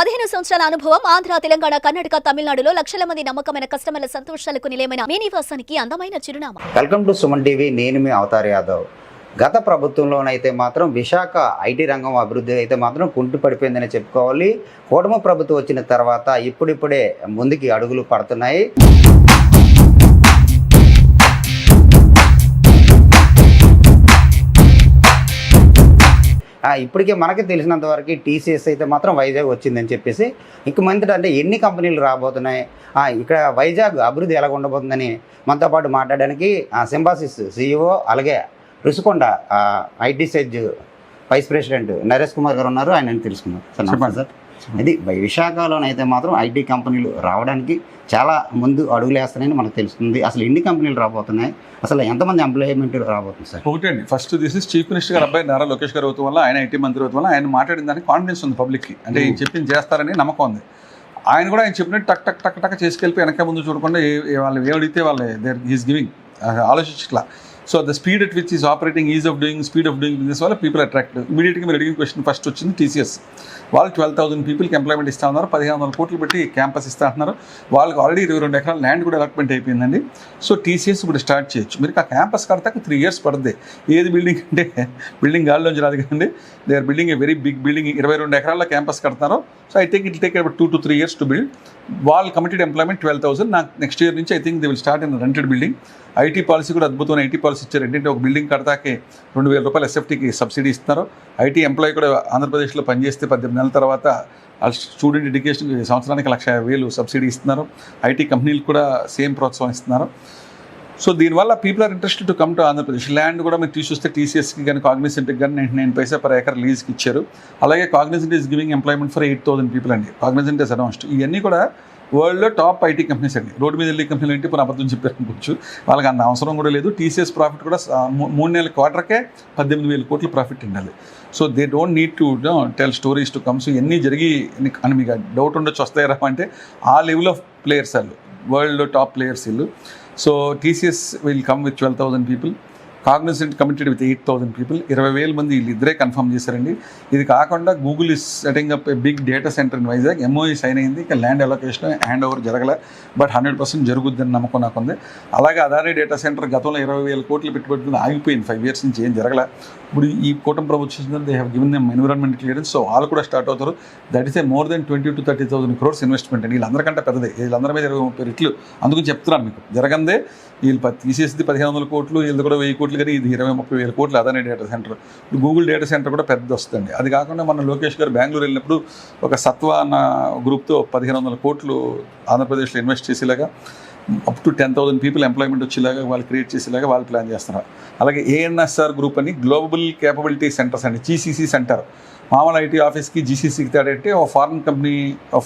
15 సంవత్సరాల అనుభవం ఆంధ్ర, తెలంగాణ, కర్ణాటక, తమిళనాడులో లక్షల మంది నమ్మకమైన కస్టమర్ల సంతోషాలకు నిలయమైన మీ నివాసానికి అందమైన చిరునామా. Welcome to Suman TV. నేను మీ అవతార్ యాదవ్. గత ప్రభుత్వంలోనైతే మాత్రం విశాఖ ఐటీ రంగం అభివృద్ధి అయితే మాత్రం కుంటు పడిపోయిందని చెప్పుకోవాలి. కూటమి ప్రభుత్వం వచ్చిన తర్వాత ఇప్పుడిప్పుడే ముందుకి అడుగులు పడుతున్నాయి. ఇప్పటికే మనకి తెలిసినంత వరకు టీసీఎస్ అయితే మాత్రం వైజాగ్ వచ్చిందని చెప్పేసి ఇంక మంది అంటే ఎన్ని కంపెనీలు రాబోతున్నాయి, ఇక్కడ వైజాగ్ అభివృద్ధి ఎలా ఉండబోతుందని మనతో పాటు మాట్లాడడానికి సింబాసిస్ CEO అలాగే Rushikonda IT SEZ vice president Naresh Kumar garu ఉన్నారు. ఆయన తెలుసుకున్నారు. సార్ నమస్తే సార్. ఇది విశాఖలోనైతే మాత్రం ఐటీ కంపెనీలు రావడానికి చాలా ముందు అడుగులు వేస్తారని మనకు తెలుస్తుంది. అసలు ఎన్ని కంపెనీలు రాబోతున్నాయి, అసలు ఎంతమంది ఎంప్లాయ్మెంట్ రాబోతుంది సార్? ఒకటి అండి, first this is chief minister గారు అబ్బాయి నారా లోకేష్ గారు అవుతాం వల్ల, ఆయన ఐటీ మంత్రి అవుతాం వల్ల ఆయన మాట్లాడిన దానికి కాన్ఫిడెన్స్ ఉంది పబ్లిక్కి. అంటే ఈయన చెప్పింది చేస్తారని నమ్మకం ఉంది. ఆయన కూడా ఆయన చెప్పినట్టు టక్ టక్ టక్ టక్ చేసుకెళ్ళి వెనక ముందు చూడకుండా వాళ్ళు ఏమడిగితే వాళ్ళు ఈస్ గివింగ్ ఆలోచించట్లా. So the speed at which is operating, ease of doing, speed of doing business వల్ల పీపుల్ అట్రాక్ట్. ఇమీడియట్గా మీరు అడిగిన క్వశ్చన్ ఫస్ట్ వచ్చింది టీసీఎస్. వాళ్ళు 12,000 పీపుల్కి ఎంప్లాయ్మెంట్ ఇస్తా ఉన్నారు. 1,500 కోట్లు పెట్టి క్యాంపస్ ఇస్తా అంటున్నారు. వాళ్ళకి ఆల్రెడీ 22 ఎకరాల ల్యాండ్ కూడా అలాట్మెంట్ అయిపోయిందండి. సో టీసీఎస్ ఇప్పుడు స్టార్ట్ చేయొచ్చు. మీరు ఆ క్యాంపస్ కడతాక 3 years పడుతుంది. ఏది బిల్డింగ్ అంటే బిల్డింగ్ గాల్లోంచి రాదు కదండి. They are building a very big building. 22 ఎకరాల క్యాంపస్ కడతారు. So I think it take about 2 to 3 years to build. వాళ్ళు కమిటెడ్ ఎంప్లాయ్మెంట్ 12,000. నాకు నెక్స్ట్ ఇయర్ నుంచి I think they will start in rented building. IT policy కూడా అద్భుతమైన IT policy ఇచ్చారు. ఏంటంటే ఒక బిల్డింగ్ కడతాకే 2,000 రూపాయలు SFTకి సబ్సిడీ ఇస్తున్నారు. ఐటీ ఎంప్లాయీ కూడా ఆంధ్రప్రదేశ్లో పనిచేస్తే 18 నెలల తర్వాత వాళ్ళ స్టూడెంట్ ఎడ్యుకేషన్ సంవత్సరానికి 1,50,000 సబ్సిడీ ఇస్తున్నారు. ఐటీ కంపెనీలు కూడా సేమ్ ప్రోత్సాహం ఇస్తున్నారు. సో దీనివల్ల people are interested to come to Andhra Pradesh. Land కూడా మీరు చూస్తే టీసీఎస్కి కానీ కాగ్నిజెంట్కి కానీ 99 పైసా per acre లీజ్కి ఇచ్చారు. అలాగే Cognizant is giving employment for 8,000 people అండి. Cognizant is announced. ఇవన్నీ కూడా వరల్డ్లో టాప్ ఐటీ కంపెనీస్ అండి. రోడ్డు మీద వెళ్ళే కంపెనీలు ఏంటి ఇప్పుడు అబద్ధం చెప్పారు అనుకోవచ్చు. వాళ్ళకి అంత అవసరం కూడా లేదు. టీసీఎస్ ప్రాఫిట్ కూడా 3 నెలల క్వార్టర్కే 18,000 కోట్ల ప్రాఫిట్ ఉండాలి. So they don't need to tell stories to come. So ఇవన్నీ జరిగి అని మీకు డౌట్ ఉండొచ్చు వస్తాయరా అంటే ఆ లెవెల్ ఆఫ్ ప్లేయర్స్ వాళ్ళు, వరల్డ్లో టాప్ ప్లేయర్స్ వీళ్ళు. So TCS will come with 12,000 people. Cognizant committed with 8,000 people. 20,000 మంది వీళ్ళు ఇద్దరే కన్ఫర్మ్ చేశారండి. ఇది కాకుండా Google is setting up a big data center in Vizag. MOU sign అయింది. ఇక ల్యాండ్ అలొకేషన్ హ్యాండ్ ఓవర్ జరగలే. బట్ 100% జరుగుద్దని నమ్మకం నాకుంది. అలాగే అదానీ డేటా సెంటర్ గతంలో 20,000 కోట్లు పెట్టుబడి ఆగిపోయింది. 5 years నుంచి ఏం జరగలే. ఇప్పుడు ఈ కూటమి ప్రభుత్వం they have given them environment clearance. So వాళ్ళు కూడా స్టార్ట్ అవుతారు. That is a more than 20,000 to 30,000 crores investment అండి. వీళ్ళందరికంటే పెద్దదే. వీళ్ళందరి మీద 20-30 రెట్లు. అందుకని చెప్తున్నాను మీకు జరగందే. వీళ్ళు తీసేసింది 1,500 కోట్లు, వీళ్ళు కూడా 1,000 కోట్లు, కానీ ఇది 20-30,000 కోట్లు Adani data centre. Google data centre కూడా పెద్ద వస్తుంది. అది కాకుండా మన లోకేష్ గారు బెంగళూరు వెళ్ళినప్పుడు ఒక సత్వా అన్న గ్రూప్తో 1,500 కోట్లు ఆంధ్రప్రదేశ్లో ఇన్వెస్ట్ చేసేలాగా అప్ టు 10,000 పీపుల్ ఎంప్లాయ్మెంట్ వచ్చేలాగా వాళ్ళు క్రియేట్ చేసేలాగా వాళ్ళు ప్లాన్ చేస్తున్నారు. అలాగే ANSR గ్రూప్ అని గ్లోబల్ కేపబిలిటీ సెంటర్స్ అండి, GCC సెంటర్. మామూలు ఐటీ ఆఫీస్కి GCCకి తేడంటే ఒక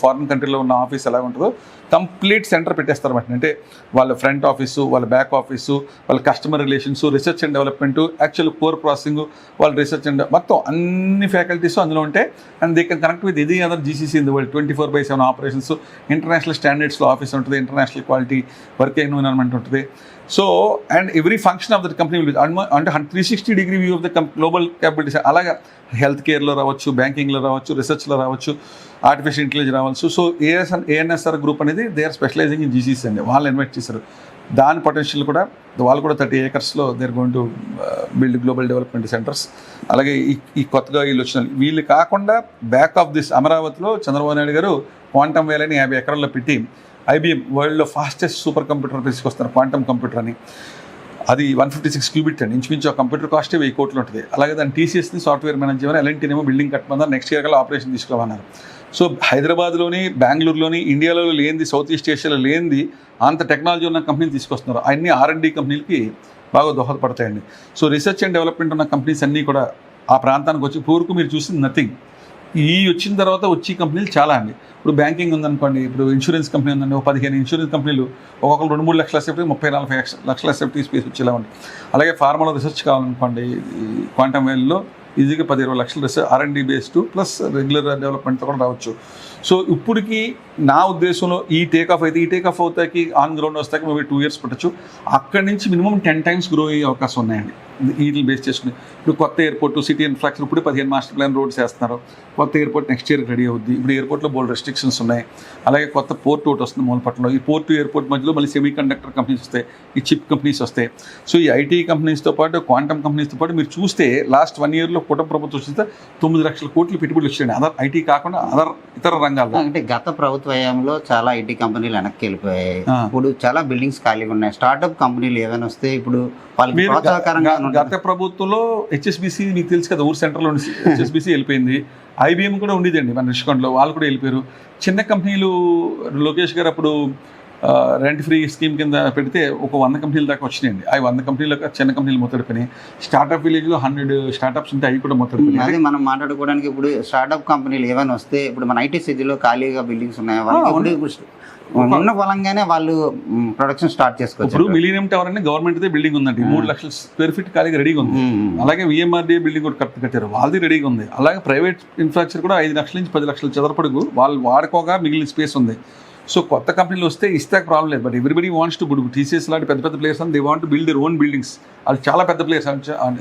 ఫారిన్ కంట్రీలో ఉన్న ఆఫీస్ ఎలా ఉంటుందో కంప్లీట్ సెంటర్ పెట్టేస్తారు అన్నమాట. అంటే వాళ్ళ ఫ్రంట్ ఆఫీసు, వాళ్ళ బ్యాక్ ఆఫీసు, వాళ్ళ customer relations, research and development, actual core processing, వాళ్ళ రీసెర్చ్ అండ్ మొత్తం అన్ని ఫ్యాకల్టీస్ అందులో ఉంటాయి. And they can connect with any other GCC in the world. 24/7 operations, international స్టాండర్డ్స్లో ఆఫీస్ ఉంటుంది, ఇంటర్నేషనల్ క్వాలిటీ వర్క్ ఎన్విరాన్మెంట్ ఉంటుంది. So and every function of that company will అంటే 360-degree view of the global capabilities. అలాగా health కేర్లో రావచ్చు, బ్యాంకింగ్లో రావచ్చు, రీసెర్చ్లో రావచ్చు, ఆర్టిఫిషియల్ ఇంటెలిజెన్స్ రావచ్చు. సో ANSR గ్రూప్ అనేది they are specialising in GCC అండి. వాళ్ళు ఇన్వెస్ట్ చేశారు. దాని పొటెన్షియల్ కూడా వాళ్ళు కూడా 30 acresలో they are going to build global development centres. అలాగే ఈ కొత్తగా వీళ్ళు వచ్చిన వీళ్ళు కాకుండా బ్యాక్ ఆఫ్ దిస్ అమరావతిలో చంద్రబాబు నాయుడు గారు క్వాంటమ్ వ్యాలీని 50 ఎకరాల్లో పెట్టి IBM వరల్డ్లో ఫాస్టెస్ట్ సూపర్ కంప్యూటర్ తీసుకొస్తున్నారు, క్వాంటమ్ కంప్యూటర్ అని. అది 156 qubit అండి. ఇంచుమించు ఆ కంప్యూటర్ కాస్టే 1,000 కోట్లు ఉంటుంది. అలాగే దాని TCSని సాఫ్ట్వేర్ మేనేజ్ చేయమని, L&Tనేమో బిల్డింగ్ కట్టమన్నారు. నెక్స్ట్ ఇయర్ కల్లా ఆపరేషన్ తీసుకోమన్నారు. సో హైదరాబాద్లోని, బెంగళూరులోని, ఇండియాలో లేనిది, సౌత్ ఈస్ట్ ఏషియాలో లేనిది అంత టెక్నాలజీ ఉన్న కంపెనీలు తీసుకొస్తున్నారు. అన్ని R&D కంపెనీలకి బాగా దోహదపడతాయండి. సో రీసెర్చ్ అండ్ డెవలప్మెంట్ ఉన్న కంపెనీస్ అన్నీ కూడా ఆ ప్రాంతానికి వచ్చి పూర్వకు మీరు చూసింది నథింగ్. వచ్చిన తర్వాత వచ్చే కంపెనీలు చాలా అండి. ఇప్పుడు బ్యాంకింగ్ ఉందనుకోండి, ఇప్పుడు ఇన్సూరెన్స్ కంపెనీ ఉందండి, 15 ఇన్సూరెన్స్ కంపెనీలు ఒక్కొక్కరు 2-3 లక్షల SFT, 30-40 లక్షల SFT స్పేస్ వచ్చేలా ఉంటుంది. అలాగే ఫార్మాలో రీసెర్చ్ కావాలనుకోండి, క్వాంటమ్ వ్యాలీలో ఈజీగా 10-20 లక్షలు R&D బేస్డ్ ప్లస్ రెగ్యులర్ డెవలప్మెంట్తో కూడా రావచ్చు. సో ఇప్పటికి నా ఉద్దేశంలో ఈ టేక్ ఆఫ్ అవుతాకి ఆన్ గ్రౌండ్ వస్తాకి మేబీ 2 years పట్టచ్చు. అక్కడి నుంచి మినిమం 10 times గ్రో అయ్యే అవకాశం ఉన్నాయండి వీటిని బేస్ చేసుకుని. ఇప్పుడు కొత్త ఎయిర్పోర్ట్ సిటీ ఇన్ఫ్రాస్ట్రక్చర్ ఇప్పుడు 15 మాస్టర్ ప్లాన్ రోడ్స్ వేస్తున్నారు. కొత్త ఎయిర్పోర్ట్ నెక్స్ట్ ఇయర్ రెడీ అవుద్ది. ఇప్పుడు ఎయిర్పోర్ట్లో బోల్డ్ రెస్ట్రిక్షన్స్ ఉన్నాయి. అలాగే కొత్త పోర్ట్ ఒకటి వస్తుంది మూలపట్నంలో. ఈ పోర్ట్ ఎయిర్పోర్ట్ మధ్యలో మళ్ళీ సెమీ కండక్టర్ కంపెనీస్ వస్తాయి, ఈ చిప్ కంపెనీస్ వస్తాయి. సో ఈ ఐటీ కంపెనీస్తో పాటు క్వాంటమ్ కంపెనీస్తో పాటు మీరు చూస్తే లాస్ట్ 1 yearలో కుటుంబ ప్రభుత్వం చూస్తే 9 లక్షల కోట్లు పెట్టుబడులు వచ్చాయండి. ఐటీ కాకుండా ఇతర రంగాల్లో. అంటే గత ప్రభుత్వ హయాంలో చాలా ఐటీ కంపెనీలు వెనక్కి వెళ్ళిపోయాయి. ఇప్పుడు చాలా బిల్డింగ్స్ ఖాళీగా ఉన్నాయి. స్టార్ట్అప్ కంపెనీలు ఏమైనా వస్తే ఇప్పుడు వాళ్ళకి ప్రోత్సాహకరంగా గత ప్రభుత్వంలో HSBC మీకు తెలుసు కదా, ఊరు సెంటర్లో HSBC వెళ్ళిపోయింది. IBM కూడా ఉండేదండి మన రిషికొండలో, వాళ్ళు కూడా వెళ్ళిపోయారు. చిన్న కంపెనీలు లోకేష్ గారు అప్పుడు రెంట్ ఫ్రీ స్కీమ్ కింద పెడితే ఒక 100 కంపెనీల దాకా వచ్చినాయండి. అవి 100 కంపెనీలు చిన్న కంపెనీలు మొత్తడిపోయినాయి. స్టార్ట్అప్ విలేజ్లో 100 స్టార్ట్అప్స్ ఉంటే అవి కూడా మొత్తడిపోయినాయి. అదే మనం మాట్లాడుకోవడానికి ఇప్పుడు స్టార్ట్అప్ కంపెనీలు ఏమైనా వస్తే ఇప్పుడు మన ఐటీ సిటీలో ఖాళీగా బిల్డింగ్స్ ఉన్నాయి, వాళ్ళకి ఉన్న బలంగానే వాళ్ళు ప్రొడక్షన్ స్టార్ట్ చేసుకోవచ్చు. ఇప్పుడు మిలీనియం టవర్ అని గవర్నమెంట్ బిల్డింగ్ ఉందండి, 3 లక్షల స్క్వేర్ ఫీట్ ఖాళీగా రెడీగా ఉంది. అలాగే VMRDA బిల్డింగ్ కూడా కట్టారు, వాళ్ళది రెడీగా ఉంది. అలాగే ప్రైవేట్ ఇన్ఫ్రాస్ట్రక్చర్ కూడా 5 లక్షల నుంచి 10 లక్షల చదరపడుగు వాళ్ళు వాడుకోగా మిగిలిన స్పేస్ ఉంది. సో కొత్త కంపెనీలు వస్తే ఇస్తే ప్రాబ్లం లేదు. But everybody wants to TCS లాంటి పెద్ద పెద్ద players they want to build their own buildings. వాళ్ళు చాలా పెద్ద ప్లేయర్స్.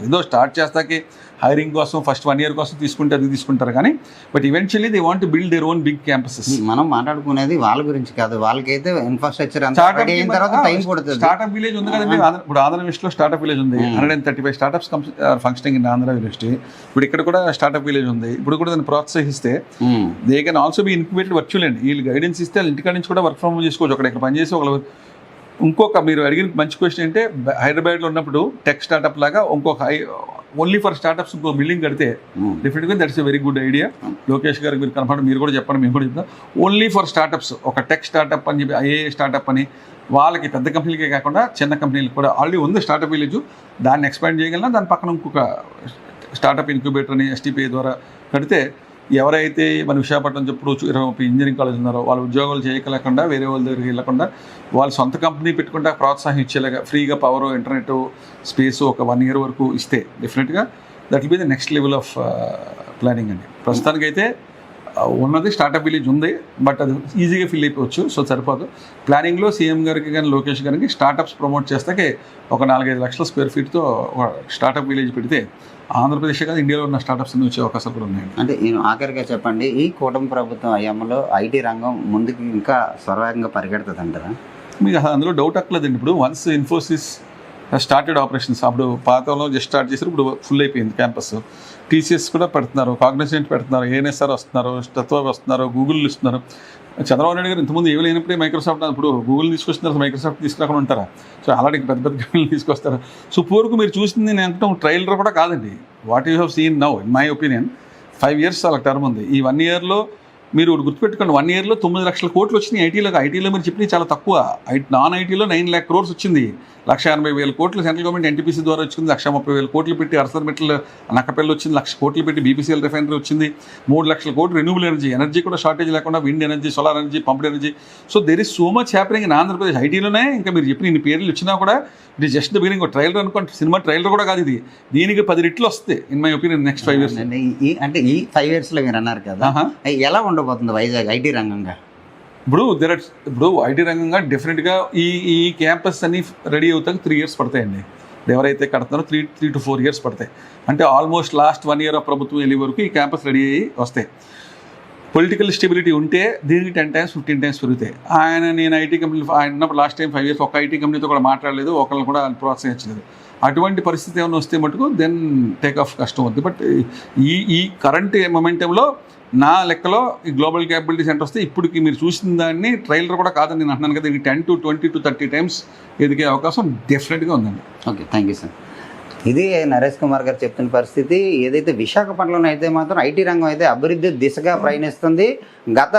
ఏదో స్టార్ట్ చేస్తాకే హైరింగ్ కోసం ఫస్ట్ 1 year కోసం తీసుకుంటారు కానీ but eventually they want to build their own big campuses. మనం మాట్లాడుకునేది వాళ్ళ గురించి కాదు, వాళ్ళకైతే ఇన్ఫ్రాస్ట్రక్చర్ అయిన తర్వాత టైం పడుతుంది. స్టార్ట్అప్ విలేజ్ ఉంది కదండి. ఇప్పుడు ఆంధ్ర యూనివర్సిటీలో స్టార్ట్అప్ విలేజ్ ఉంది. 135 startups functioning in Andhra university. ఇప్పుడు ఇక్కడ కూడా స్టార్ట్అప్ విలేజ్ ఉంది. ఇప్పుడు కూడా దాన్ని ప్రోత్సహిస్తే they can also be incubated virtual అండి. వీళ్ళు గైడెన్స్ ఇస్తే వాళ్ళు ఇంటికాడ నుంచి కూడా వర్క్ ఫ్రమ్ హోమ్ చేసుకోవచ్చు. ఇక్కడ పనిచేసి ఇంకొక మీరు అడిగిన మంచి క్వశ్చన్ అంటే హైదరాబాద్లో ఉన్నప్పుడు టెక్ స్టార్ట్అప్ లాగా ఇంకొక ఓన్లీ ఫర్ స్టార్ట్అప్స్ ఇంకో బిల్డింగ్ కడితే డెఫినెట్గా that's a very good idea. Lokesh గారికి మీరు కనపడండి, మీరు కూడా చెప్పండి, మేము కూడా చెప్తాం. ఓన్లీ ఫర్ స్టార్ట్అప్స్ ఒక టెక్ స్టార్ట్అప్ అని చెప్పి ఐఏ స్టార్ట్అప్ అని వాళ్ళకి పెద్ద కంపెనీలకే కాకుండా చిన్న కంపెనీలకు కూడా ఆల్రెడీ ఉంది స్టార్ట్అప్ విలేజ్. దాన్ని ఎక్స్పాండ్ చేయగలనా, దాని పక్కన ఇంకొక స్టార్ట్అప్ ఇన్క్యుబేటర్ అని STPI ద్వారా కడితే ఎవరైతే మన విశాఖపట్నం చెప్పుడు 20 ఇంజనీరింగ్ కాలేజ్ ఉన్నారో వాళ్ళు ఉద్యోగాలు చేయలేకుండా వేరే వాళ్ళ దగ్గరికి వెళ్ళకుండా వాళ్ళు సొంత కంపెనీ పెట్టుకుంటే ప్రోత్సాహం ఇచ్చేలాగా ఫ్రీగా పవర్ ఇంటర్నెట్ స్పేస్ ఒక 1 year వరకు ఇస్తే డెఫినెట్గా that will be the next level of planning అండి. ప్రస్తుతానికైతే ఉన్నది స్టార్ట్అప్ విలేజ్ ఉంది, బట్ అది ఈజీగా ఫిల్ అయిపోవచ్చు. సో సరిపోదు. ప్లానింగ్లో సీఎం గారికి కానీ లోకేష్ గారికి స్టార్ట్అప్స్ ప్రమోట్ చేస్తాకే ఒక 4-5 లక్షల స్క్వేర్ ఫీట్తో ఒక స్టార్ట్అప్ విలేజ్ పెడితే ఆంధ్రప్రదేశ్ కాదు ఇండియాలో ఉన్న స్టార్ట్అప్స్ అన్ని వచ్చే అవకాశాలు కూడా ఉన్నాయండి. అంటే నేను ఆఖరిగా చెప్పండి, ఈ కూటమి ప్రభుత్వం హయాంలో ఐటీ రంగం ముందుకు ఇంకా స్వరంగా పరిగెడుతుంది అంటారా? మీకు అందులో డౌట్ అక్కర్లేదండి. ఇప్పుడు వన్స్ ఇన్ఫోసిస్ స్టార్టెడ్ ఆపరేషన్స్, అప్పుడు పాతంలో జస్ట్ స్టార్ట్ చేశారు, ఇప్పుడు ఫుల్ అయిపోయింది క్యాంపస్. TCS కూడా పెడుతున్నారు, కాగ్నిజెంట్ పెడుతున్నారు, ANSR వస్తున్నారు, తత్వ వస్తున్నారు, గూగుల్ ఇస్తున్నారు. చంద్రబాబు నాయుడు గారు ఇంతకుముందు ఏమి లేనప్పుడే మైక్రోసాఫ్ట్, ఇప్పుడు గూగుల్ తీసుకొస్తున్నారు, మైక్రోసాఫ్ట్ తీసుకురాకుండా ఉంటారా? సో అలాంటి పెద్ద పెద్ద కంపెనీలు తీసుకొస్తారు. సో పూర్వకు మీరు చూసింది నేను అంటే ట్రైలర్ కూడా కాదండి. What you have seen now in my opinion 5 years అలా టర్మ్ ఉంది. ఈ 1 yearలో మీరు గుర్తుపెట్టుకోండి, 1 yearలో 9 లక్షల కోట్లు వచ్చినాయి ఐటీలో మీరు చెప్పినవి చాలా తక్కువ. నాన్ ఐటీలో 9 lakh crores వచ్చింది. 1,80,000 కోట్లు సెంట్రల్ గవర్నమెంట్ NTPC ద్వారా వచ్చింది. 1,30,000 కోట్లు పెట్టి అరసరమెట్ల నక్కపల్లి వచ్చింది. 1,00,000 కోట్లు పెట్టి BPCL రిఫైనరీ వచ్చింది. 3 లక్షల కోట్లు రెన్యూబుల్ ఎనర్జీ కూడా షార్టేజ్ లేకుండా wind energy, solar energy, pumped energy. So there is so much happening in Andhra Pradesh ఐటీలోనే. ఇంకా మీరు చెప్పిన ఇన్ని పేర్లు వచ్చినా కూడా it is just the beginning. Trailer అనుకోండి, సినిమా ట్రైలర్ కూడా కాదు ఇది. దీనికి 10 రెట్లు వస్తాయి in my opinion next 5 years. అంటే ఈ 5 yearsలో మీరు అన్నారు కదా, ఎలా ఉండబోతుంది వైజాగ్ ఐటీ రంగంగా? ఇప్పుడు ఐటీ రంగంగా డెఫినెట్గా ఈ క్యాంపస్ అన్ని రెడీ అవుతాక 3 years పడతాయండి. ఎవరైతే కడుతున్నారో 3 to 4 years పడతాయి. అంటే ఆల్మోస్ట్ లాస్ట్ 1 year ఆఫ్ ప్రభుత్వం వెళ్ళే వరకు ఈ క్యాంపస్ రెడీ అయ్యి వస్తాయి. పొలిటికల్ స్టెబిలిటీ ఉంటే దీనికి 10 times 15 times పెరుగుతాయి. నేను ఐటీ కంపెనీ ఉన్నప్పుడు లాస్ట్ టైం 5 years ఒక ఐటీ కంపెనీతో కూడా మాట్లాడలేదు, ఒకళ్ళని కూడా ప్రోత్సహించలేదు. అటువంటి పరిస్థితి ఏమైనా వస్తే మటుకు దెన్ టేక్ ఆఫ్ కష్టం అవుతుంది. బట్ ఈ కరెంట్ మొమెంటంలో నా లెక్కలో ఈ గ్లోబల్ క్యాపబిలిటీ సెంటర్ వస్తే ఇప్పటికి మీరు చూసిన దాన్ని ట్రైలర్ కూడా కాదని నేను అంటున్నాను కదా, ఇది 10 to 20 to 30 times ఎదిగే అవకాశం డెఫినెట్గా ఉందండి. Okay, thank you sir. ఇది నరేష్ కుమార్ గారు చెప్తున్న పరిస్థితి. ఏదైతే విశాఖపట్నంలో అయితే మాత్రం ఐటీ రంగం అయితే అభివృద్ధి దిశగా ప్రయాణిస్తుంది. గత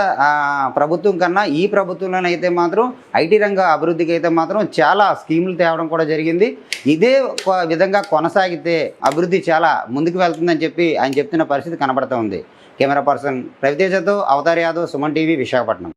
ప్రభుత్వం కన్నా ఈ ప్రభుత్వంలోనైతే మాత్రం ఐటీ రంగ అభివృద్ధికి అయితే మాత్రం చాలా స్కీములు తేవడం కూడా జరిగింది. ఇదే విధంగా కొనసాగితే అభివృద్ధి చాలా ముందుకు వెళ్తుందని చెప్పి ఆయన చెప్తున్న పరిస్థితి కనబడుతూ ఉంది. కెమెరా పర్సన్ రవితేజతో అవతార్ యాదవ్, సుమన్ టీవీ, విశాఖపట్నం.